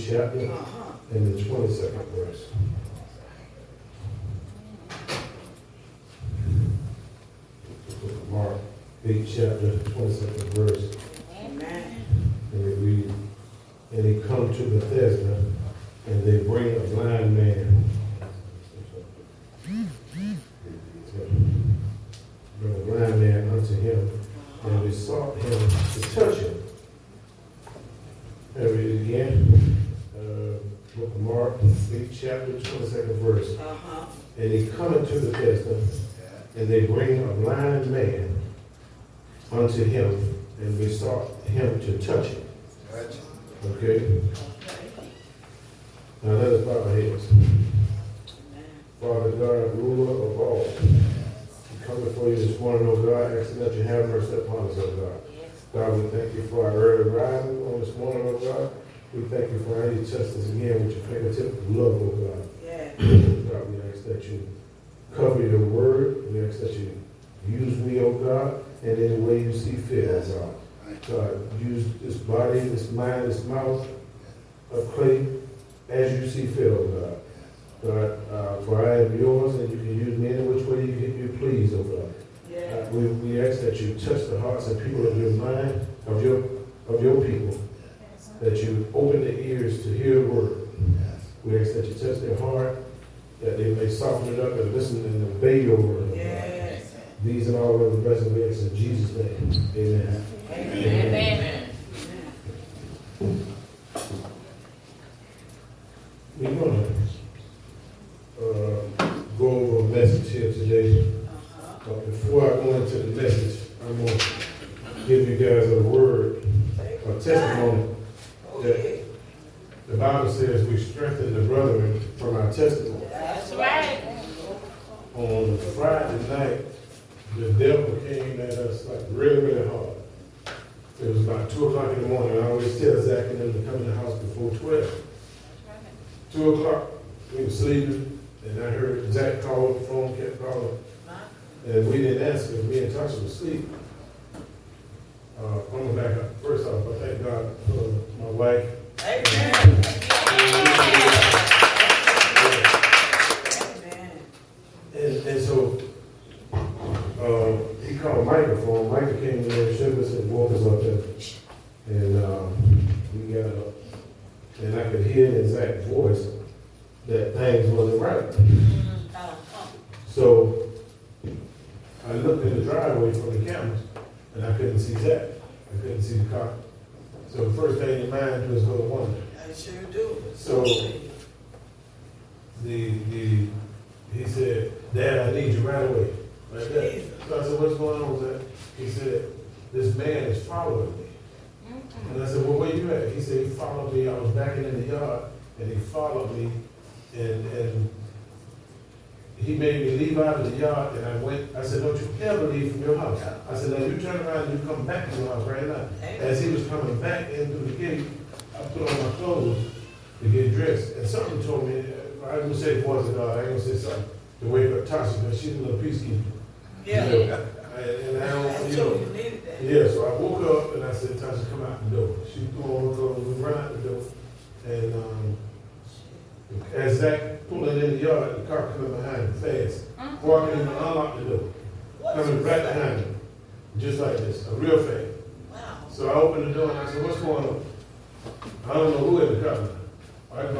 chapter and the 22nd verse. Mark 8 chapter, 22nd verse. Amen. And we read, and they come to Bethesda, and they bring a blind man. Bring a blind man unto him, and they sought him to touch him. And read it again. Book of Mark 8 chapter, 22nd verse. And they come into Bethesda, and they bring a blind man unto him, and they sought him to touch him. Okay? Now let us bow our heads. Father God, ruler of all, we come before you this morning, oh God, asking that you have mercy upon us, oh God. God, we thank you for our early rising on this morning, oh God. We thank you for how you touched us again with your fingertip of love, oh God. God, we ask that you cover your word. We ask that you use me, oh God, in any way you see fit, oh God. God, use this body, this mind, this mouth of clay as you see fit, oh God. God, for I am yours, and you can use me any which way you please, oh God. We ask that you touch the hearts and people of your mind, of your people, that you open their ears to hear the word. We ask that you touch their heart, that they may soften it up and listen and obey your word. Yes. These and all of the blessings we ask in Jesus' name. Amen. Amen. Amen. We're going to go over a message here today. But before I go into the message, I'm going to give you guys a word, a testimony. That the Bible says we strengthen the brethren from our testimony. That's right. On Friday night, the devil came at us like really, really hard. It was about 2 o'clock in the morning. I always tell Zach and them to come in the house before 12. 2 o'clock, we were sleeping, and I heard Zach call, the phone kept calling, and we didn't answer. Me and Tasha was asleep. I'm going to back up. First off, I thank God for my wife. Amen. And so he called microphone. Michael came in there, shook us and woke us up there. And we got up. And I could hear in Zach's voice that things wasn't right. So I looked in the driveway from the cameras, and I couldn't see Zach. I couldn't see the car. So the first thing in mind was go to wonder. I sure do. So he said, Dad, I need you right away. Like that. So I said, what's going on with that? He said, this man is following me. And I said, well, where you at? He said, he followed me. I was backing in the yard, and he followed me, and he made me leave out of the yard, and I said, don't you ever leave from your house. I said, now you turn around and you come back to your house right now. As he was coming back in through the gate, I put on my clothes to get dressed. And something told me, I ain't gonna say voice of God, I ain't gonna say something to wake up Tasha, because she's a little peacekeeper. Yeah. You know, and I don't, you know. Yeah, so I woke up and I said, Tasha, come out the door. She threw on her clothes, we ran out the door. And as Zach pulling in the yard, the car coming behind him fast. Walking in and unlocked the door. Coming right behind him. Just like this, a real fast. Wow. So I opened the door and I said, what's going on? I don't know who in the car.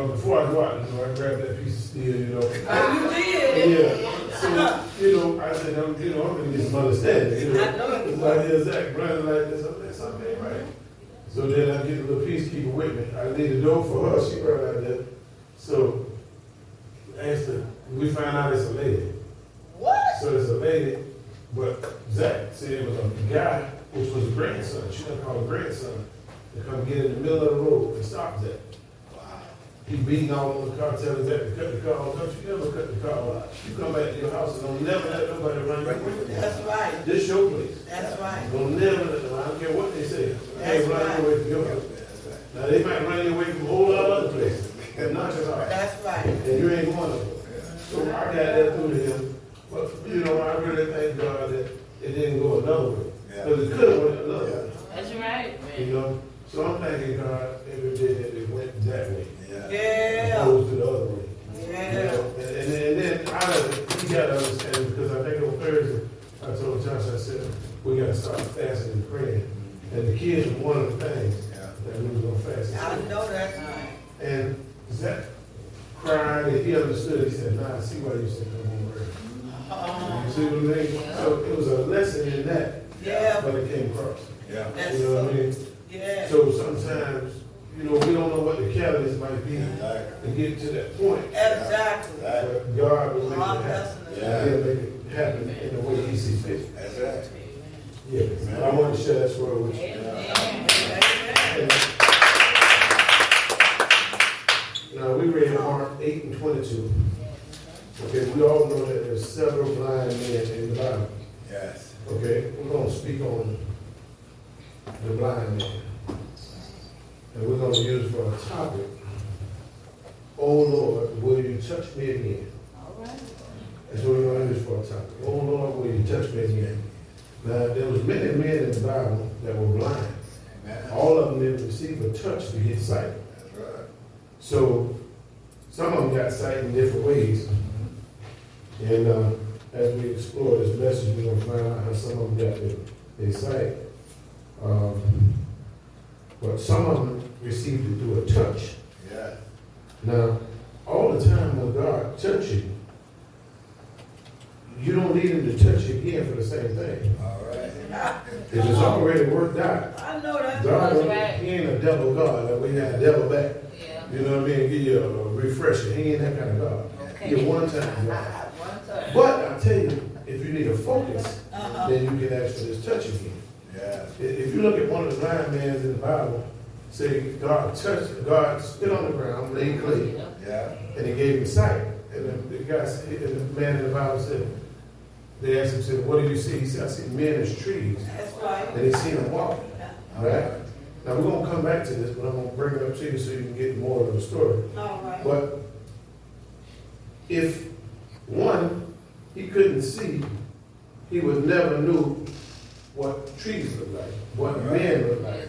Before I go out the door, I grabbed that piece of steel, you know. Oh, you did? Yeah. So, you know, I said, I'm going to get some understanding. You know, I know it. So I hear Zach running like this. I'm like, something ain't right. So then I get a little peacekeeper with me. I leave the door for her. She right out there. So I asked her, we find out it's a lady. What? So it's a lady, but Zach said it was a guy, which was a grandson. She done called a grandson to come get in the middle of the road and stop Zach. He beating all on the car, telling Zach to cut the car off. Don't you ever cut the car off. You come back to your house and don't never let nobody run your way. That's right. This your place. That's right. Don't never let them, I don't care what they say. They ain't running away from your house. Now they might run you away from a whole lot of other places. And not your house. That's right. And you ain't one of them. So I got that through to him. But, you know, I really thank God that it didn't go another way. Because it could have went another way. That's right. You know? So I'm thanking God every day that it went that way. kids was one of the things that we was gonna fast. I know that's right. And Zach cried and he understood. He said, "Nah, I see why you said come on early." You see what I mean? So it was a lesson in that. Yeah. But it came across. Yeah. That's You know what I mean? Yeah. So sometimes, you know, we don't know what the catalyst might be to get to that point. Exactly. But God will make it happen. Yeah. He'll make it happen in the way He sees fit. That's right. Yeah. But I want to share that story with you. Amen. Now, we read Mark 8 and 22. Okay, we all know that there's several blind men in the Bible. Yes. Okay, we're going to speak on the blind man. And we're going to use for a topic, "Oh Lord, will you touch me again?" That's what we're going to use for a topic. "Oh Lord, will you touch me again?" Now, there was many men in the Bible that were blind. Amen. All of them didn't receive a touch to get sight. That's right. So some of them got sight in different ways. And as we explore this message, we're going to find out how some of them got their sight. But some of them received it through a touch. Yeah. Now, all the time when God touches you, you don't need Him to touch you again for the same thing. All right. It is already worked out. I know that's God, right. He ain't a devil God. Like we got a devil back. Yeah. You know what I mean? Give you a refresher. He ain't that kind of God. Okay. He a one-time God. One time. But I tell you, if you need a focus, Uh-huh. then you can ask for this touch again. Yeah. If you look at one of the blind men in the Bible, say God touched, God spit on the ground, laid clay, Yeah. and He gave him sight. And the guy, and the man in the Bible said, they asked him, said, "What do you see?" He said, "I see men as trees." That's right. And he seen them walking. All Right? Now we're gonna come back to this, but I'm gonna bring it up to you so you can get more of the story. All right. But if one, he couldn't see, he would never knew what trees look like, what men look like.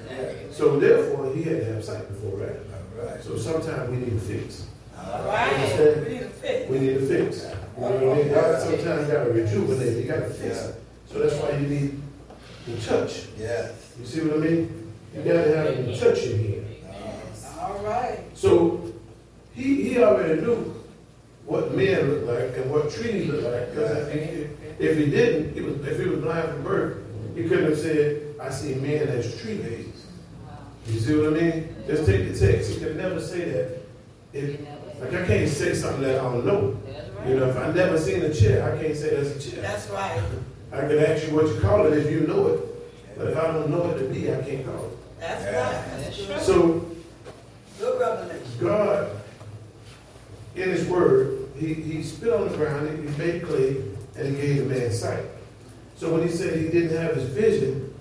So therefore, he had to have sight before, right? All right. So sometimes we need a fix. All right. Understand? We need a fit. We need a fix. You know what I mean? God sometimes got to rejuvenate. You got to fix it. So that's why you need the touch. Yes. You see what I mean? You got to have the touch in here. All right. So he already knew what men look like and what trees look like. Because if he didn't, if he was blind from birth, he couldn't have said, "I see men as trees." You see what I mean? Just take the text. He could never say that. Like I can't say something that I don't know. You know, if I never seen a chair, I can't say that's a chair. That's right. I can ask you what you call it if you know it. But if I don't know it to be, I can't call it. That's Yeah. right. That's true. So Good revelation. God, in His Word, He spit on the ground, He made clay, and He gave the man sight. So when He said he didn't have his vision,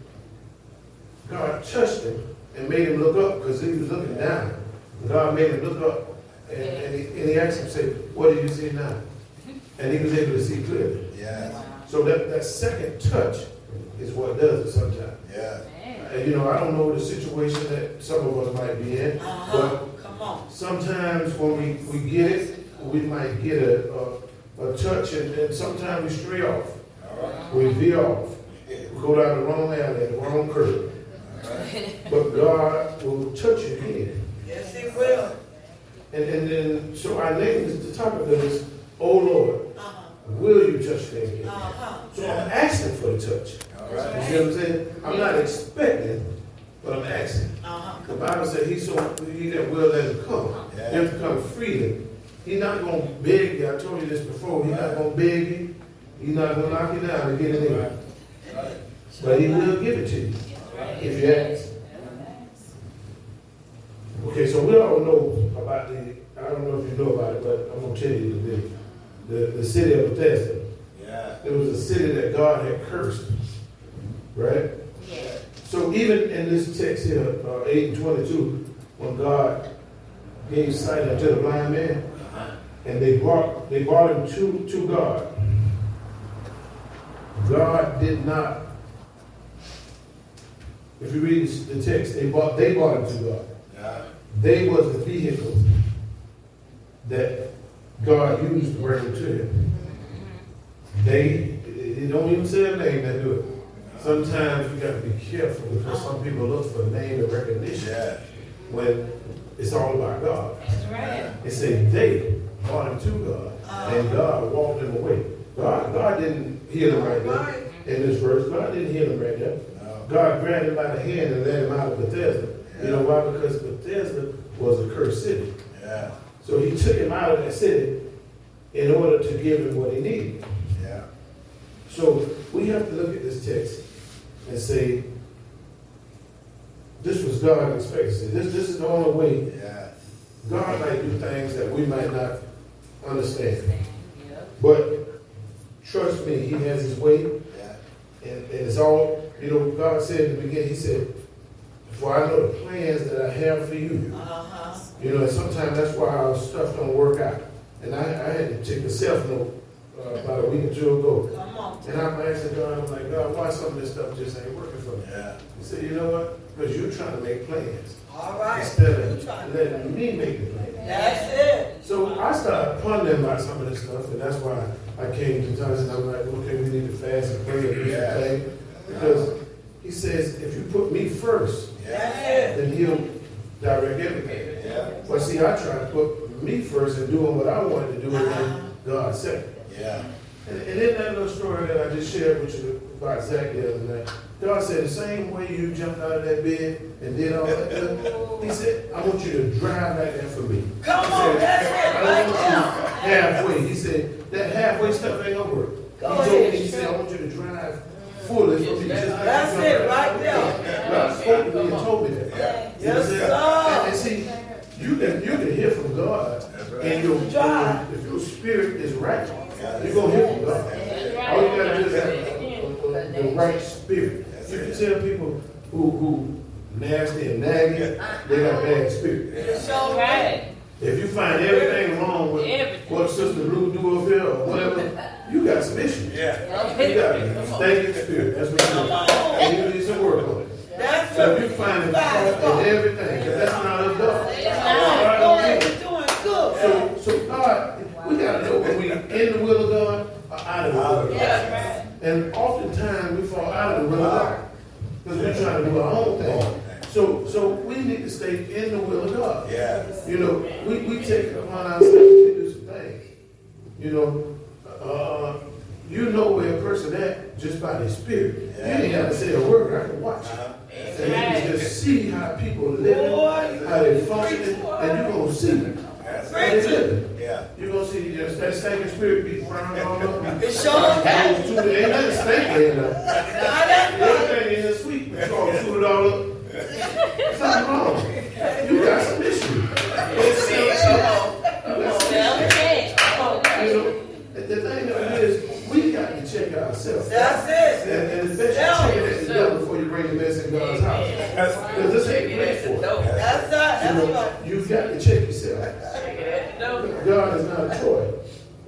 God touched him and made him look up because he was looking down. And God made him look up, and he asked him, say, "What do you see now?" And he was able to see clearly. Yes. So that second touch is what does it sometimes. Yes. And you know, I don't know the situation that some of us might be in, Uh-huh. Come on. but sometimes when we get it, we might get a touch, and sometimes we stray off. All right. We veer off. We go down the wrong alley, the wrong curve. But God will touch you again. Yes, He will. And then, so our name is, the topic of this, "Oh Lord, Uh-huh. will you touch me again?" Uh-huh. So I'm asking for the touch. All You right. see what I'm saying? I'm not expecting, but I'm asking. Uh-huh. The Bible said he that will let him come. Yeah. You have to come freely. He's not going to beg you. I told you this before. He's not going to beg you. He's not going to knock you down to get it in. Right. But he will give it to you if you ask. Okay, so we all know about I don't know if you know about it, but I'm going to tell you the city of Bethesda. Yeah. It was a city that God had cursed, right? So even in this text here, 8 and 22, when God gave sight unto the blind man, and they brought him to God. God did not. If you read the text, they brought him to God. Yeah. They was the vehicle that God used to bring him to him. They don't even say a name that do it. Sometimes we gotta be careful because some people look for name and recognition Yes. when it's all about God. That's right. It said they brought him to God, and God walked him away. God didn't heal him right there. In this verse, God didn't heal him right there. No. God grabbed him by the hand and led him out of Bethesda. You know why? Because Bethesda was a cursed city. Yeah. So he took him out of that city in order to give him what he needed. Yeah. So we have to look at this text and say, this was God's expectancy. This is the only way Yes. God might do things that we might not understand. Yep. But trust me, he has his way. Yeah. And it's all, you know, God said in the beginning, he said, for I know the plans that I have for you. Uh-huh. You know, and sometimes that's why our stuff don't work out. And I had to take a self-note about a week or two ago. Come on. And I'm asking God, I'm like, God, why some of this stuff just ain't working for me? Yeah. He said, you know what? Because you're trying to make plans. All right. Instead You of trying to- letting me make the plan. That's it. So I started pondering about some of this stuff, and that's why I came to times and I'm like, okay, we need to fast and pray and do Yeah. some things. Because he says, if you put me first, That's it. then he'll direct everything. Yeah. But see, I tried to put me first and doing what I wanted to do, and then God second. Yeah. And in that little story that I just shared with you about Zach the other night, God said the same way you jumped out of that bed and did all that stuff, he said, I want you to drive like that for me. Come He on, said, that's it I right don't want you there. halfway. He said, that halfway stuff ain't gonna work. Go He told ahead, me, he said, sure. I want you to drive fully for me. Just like That's you it jumped out right of there. that bed. God spoke to me and told me that. Yeah. Yes, And sir. see, you can hear from God, That's right. and your Drive. if your spirit is right, Yeah. you're gonna hear from God. That's right. All you gotta do is have the right spirit. That's You it. can tell people who nasty and naggy, they got bad spirit. It's That's all right. right. If you find everything wrong with Everything. what Sister Blue do up here or whatever, you got some issues. Yeah. You got a stinking spirit. That's what you got. And you need some work on it. That's So what if you find it That's fault in everything, because that's not of God. Come on, go ahead. You're doing good. So God, we gotta know when we in the will of God or out of the will of God. That's right. And oftentimes we fall out of the will of God because we're trying to do our own thing. So we need to stay in the will of God. Yeah. You know, we take it upon ourselves to do some things. You know where a person at just by their spirit. You ain't got to say a word. I can watch it. Uh-huh. And you can just see how people living, how they functioning, and you're gonna see That's how they it. living. Yeah. You're gonna see just that stinking spirit be around all over. It sure can. Ain't nothing stinking in there. Now that's right. Everything in here sweet, but y'all shoot it all up. Something wrong. You got some issues. Okay. You know, the thing of it is, we got to check ourselves. That's it. And it's best you check it together before you bring the mess in God's house. Because this ain't great for it. That's You That's know, right. you've got to check yourself. God is not a toy.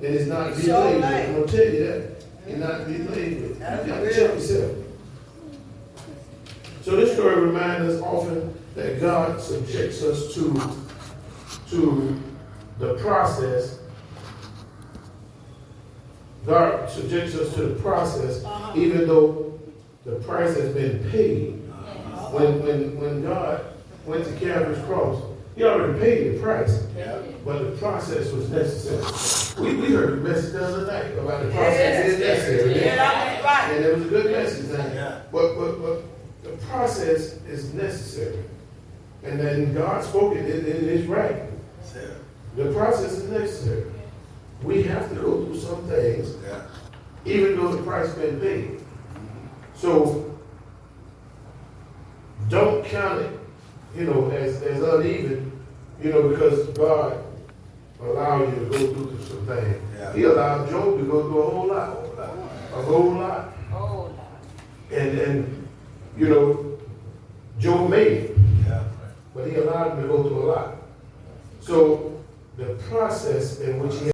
And it's not to be Sure played with. right. I'm going to tell you that. It's not to be played with. You That's got to real. check yourself. So this story reminds us often that God subjects us to the process. God subjects us to the process, even though the price has been paid. When God went to Calvary's cross, He already paid the price, but the process was necessary. We heard the message the other night about the process is necessary. Yeah, that was right. And it was a good message, Yeah. but the process is necessary. And then God spoke it, it is right. That's it. The process is necessary. We have to go through some things, Yeah. even though the price has been paid. So don't count it, as uneven, because God allowed you to go through some things. Yeah. He He allowed Job to go through a whole lot. A whole lot. Oh, And Job made it, Yeah. but he allowed him to go through a lot. So the process in which he